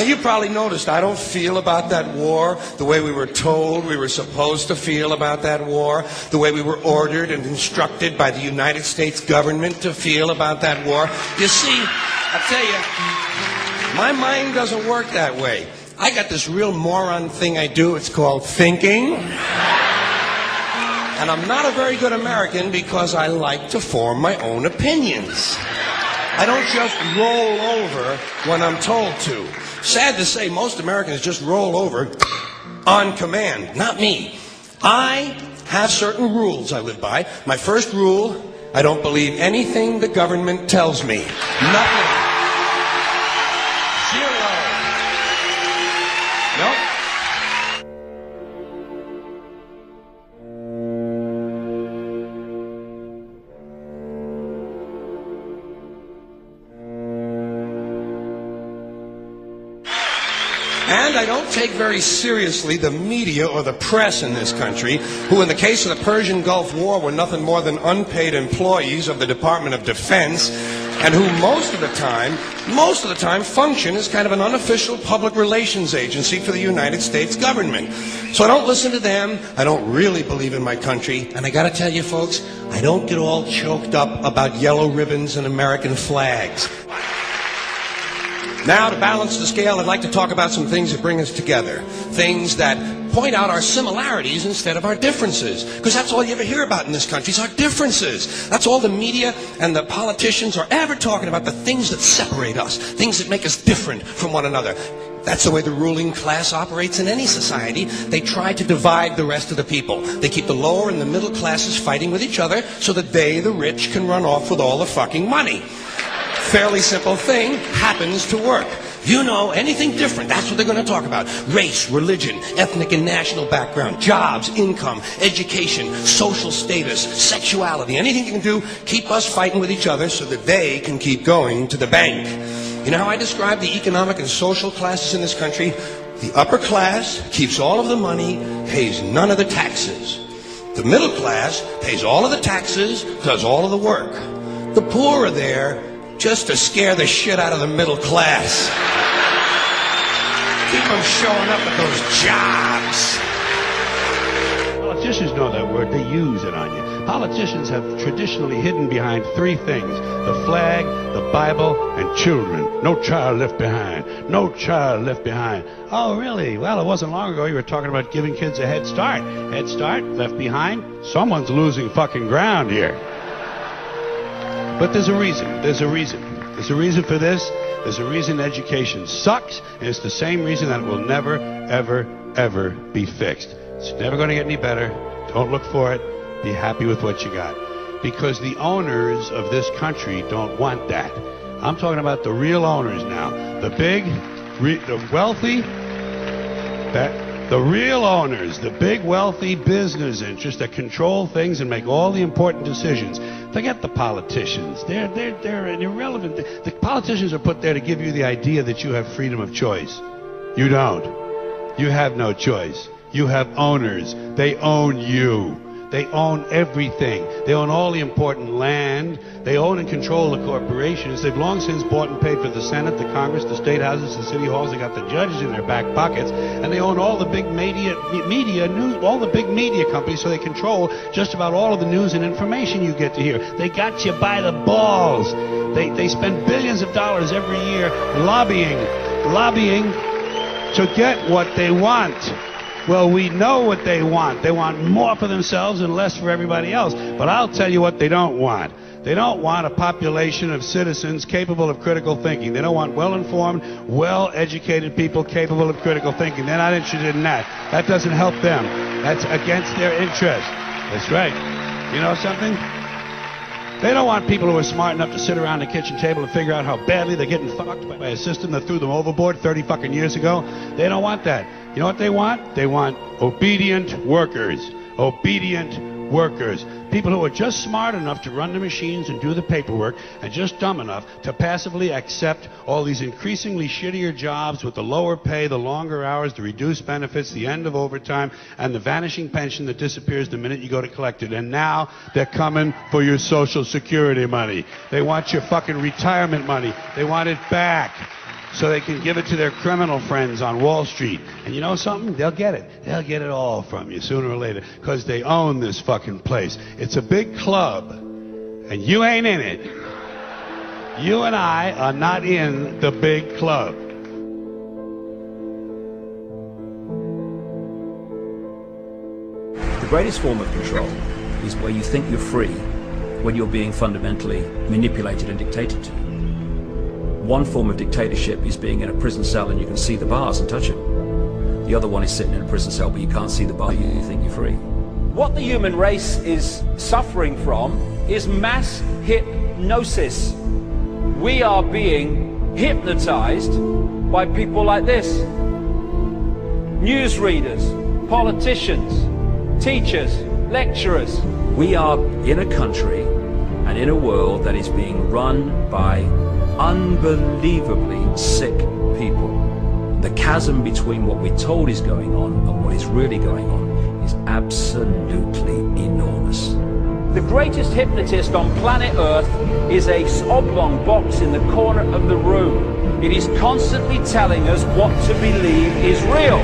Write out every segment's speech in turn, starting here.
And you probably noticed I don't feel about that war the way we were told we were supposed to feel about that war, the way we were ordered and instructed by the United States government to feel about that war. You see, I tell you, my mind doesn't work that way. I got this real moron thing I do. It's called thinking. And I'm not a very good American because I like to form my own opinions. I don't just roll over when I'm told to. Sad to say, most Americans just roll over on command. Not me. I have certain rules I live by. My first rule, I don't believe anything the government tells me. Nothing. Zero. Nope. And I don't take very seriously the media or the press in this country, who in the case of the Persian Gulf War were nothing more than unpaid employees of the Department of Defense, and who most of the time function as kind of an unofficial public relations agency for the United States government. So I don't listen to them, I don't really believe in my country, and I gotta tell you folks, I don't get all choked up about yellow ribbons and American flags. Now, to balance the scale, I'd like to talk about some things that bring us together. Things that point out our similarities instead of our differences. Because that's all you ever hear about in this country is our differences. That's all the media and the politicians are ever talking about, the things that separate us, things that make us different from one another. That's the way the ruling class operates in any society. They try to divide the rest of the people. They keep the lower and the middle classes fighting with each other so that they, the rich, can run off with all the fucking money. Fairly simple thing, happens to work. You know, anything different, that's what they're going to talk about. Race, religion, ethnic and national background, jobs, income, education, social status, sexuality, anything you can do, keep us fighting with each other so that they can keep going to the bank. You know how I describe the economic and social classes in this country? The upper class keeps all of the money, pays none of the taxes. The middle class pays all of the taxes, does all of the work. The poor are there just to scare the shit out of the middle class. Keep them showing up at those jobs. Politicians know that word. They use it on you. Politicians have traditionally hidden behind three things: the flag, the Bible, and children. No child left behind. No child left behind. Oh, really? Well, it wasn't long ago you were talking about giving kids a head start. Head start, left behind? Someone's losing fucking ground here. But there's a reason. There's a reason. There's a reason for this. There's a reason education sucks, and it's the same reason that it will never, ever, ever be fixed. It's never going to get any better. Don't look for it. Be happy with what you got. Because the owners of this country don't want that. I'm talking about the real owners now. The big, the wealthy, the real owners, the big wealthy business interests that control things and make all the important decisions. Forget the politicians. They're irrelevant. The politicians are put there to give you the idea that you have freedom of choice. You don't. You have no choice. You have owners. They own you. They own everything. They own all the important land. They own and control the corporations. They've long since bought and paid for the Senate, the Congress, the state houses, the city halls. They got the judges in their back pockets, and they own all the big media news, all the big media companies. So they control just about all of the news and information you get to hear. They got you by the balls. They spend billions of dollars every year lobbying to get what they want. Well, we know what they want. They want more for themselves and less for everybody else. But I'll tell you what they don't want. They don't want a population of citizens capable of critical thinking. They don't want well-informed, well-educated people capable of critical thinking. They're not interested in that. That doesn't help them. That's against their interest. That's right. You know something? They don't want people who are smart enough to sit around the kitchen table and figure out how badly they're getting fucked by a system that threw them overboard 30 fucking years ago. They don't want that. You know what they want? They want obedient workers. Obedient workers. People who are just smart enough to run the machines and do the paperwork, and just dumb enough to passively accept all these increasingly shittier jobs with the lower pay, the longer hours, the reduced benefits, the end of overtime, and the vanishing pension that disappears the minute you go to collect it. And now they're coming for your Social Security money. They want your fucking retirement money. They want it back. so they can give it to their criminal friends on Wall Street. And you know something? They'll get it. They'll get it all from you sooner or later, because they own this fucking place. It's a big club, and you ain't in it. You and I are not in the big club. The greatest form of control is where you think you're free when you're being fundamentally manipulated and dictated to. One form of dictatorship is being in a prison cell and you can see the bars and touch them. The other one is sitting in a prison cell but you can't see the bar, you think you're free. What the human race is suffering from is mass hypnosis. We are being hypnotized by people like this. Newsreaders, politicians, teachers, lecturers. We are in a country and in a world that is being run by unbelievably sick people. The chasm between what we're told is going on and what is really going on is absolutely enormous. The greatest hypnotist on planet Earth is a oblong box in the corner of the room. It is constantly telling us what to believe is real.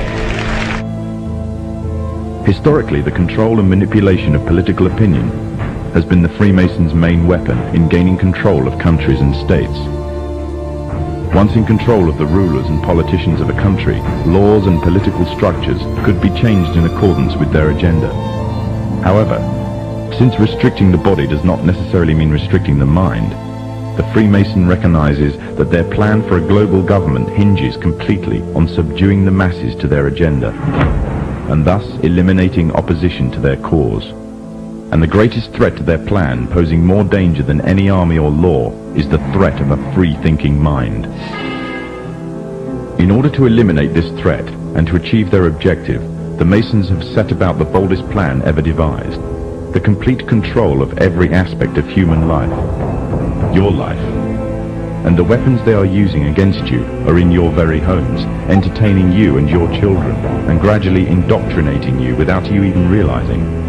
Historically, the control and manipulation of political opinion has been the Freemasons' main weapon in gaining control of countries and states. Once in control of the rulers and politicians of a country, laws and political structures could be changed in accordance with their agenda. However, since restricting the body does not necessarily mean restricting the mind, the Freemason recognizes that their plan for a global government hinges completely on subduing the masses to their agenda, and thus eliminating opposition to their cause. And the greatest threat to their plan, posing more danger than any army or law, is the threat of a free-thinking mind. In order to eliminate this threat and to achieve their objective, the Masons have set about the boldest plan ever devised: the complete control of every aspect of human life, your life. And the weapons they are using against you are in your very homes, entertaining you and your children, and gradually indoctrinating you without you even realizing.